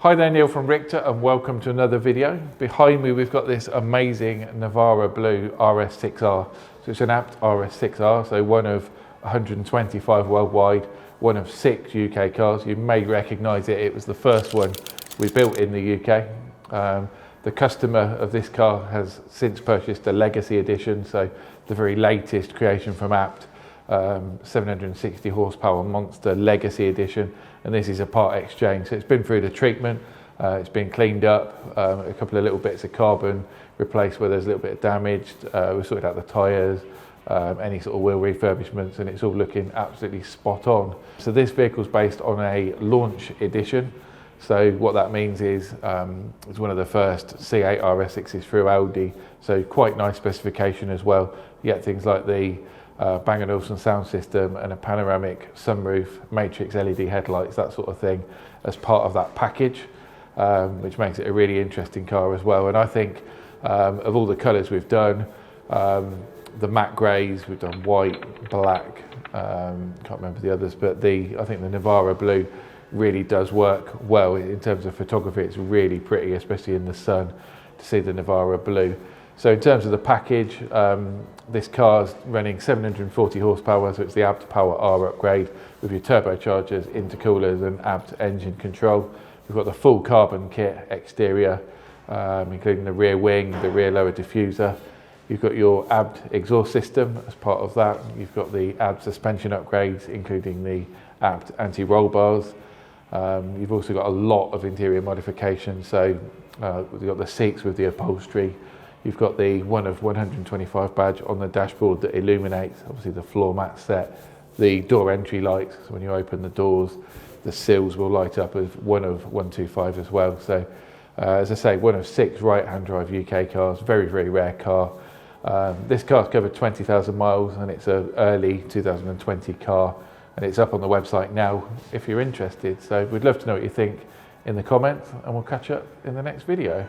Hi there, Neil from Richter, and welcome to another video. Behind me we've got this amazing Navarra blue RS6-R. So it's an ABT RS6-R, so one of 125 worldwide, one of 6 UK cars. You may recognise it, it was the first one we built in the UK. The customer of this car has since purchased a Legacy Edition, so the very latest creation from ABT, 760 horsepower monster Legacy Edition, and this is a part exchange. So it's been through the treatment, it's been cleaned up, a couple of little bits of carbon replaced where there's a little bit of damage. We've sorted out the tyres, any sort of wheel refurbishments, and it's all looking absolutely spot on. So this vehicle is based on a launch edition. So what that means is it's one of the first C8 RS6s through Audi, so quite nice specification as well. You get things like the Bang & Olufsen sound system and a panoramic sunroof, matrix LED headlights, that sort of thing as part of that package, which makes it a really interesting car as well. And I think of all the colours we've done, the matte greys, we've done white, black, can't remember the others, but I think the Navarra blue really does work well in terms of photography. It's really pretty, especially in the sun, to see the Navarra blue. So in terms of the package, this car's running 740 horsepower, so it's the ABT Power R upgrade with your turbochargers, intercoolers and ABT engine control. We've got the full carbon kit exterior, including the rear wing, the rear lower diffuser. You've got your ABT exhaust system as part of that. You've got the ABT suspension upgrades, including the ABT anti-roll bars. You've also got a lot of interior modifications, so we've got the seats with the upholstery. You've got the one of 125 badge on the dashboard that illuminates, obviously the floor mat set, the door entry lights, so when you open the doors, the sills will light up as one of 125 as well. So as I say, one of 6 right-hand drive UK cars, very, very rare car. This car's covered 20,000 miles and it's an early 2020 car. And it's up on the website now if you're interested. So we'd love to know what you think in the comments, and we'll catch up in the next video.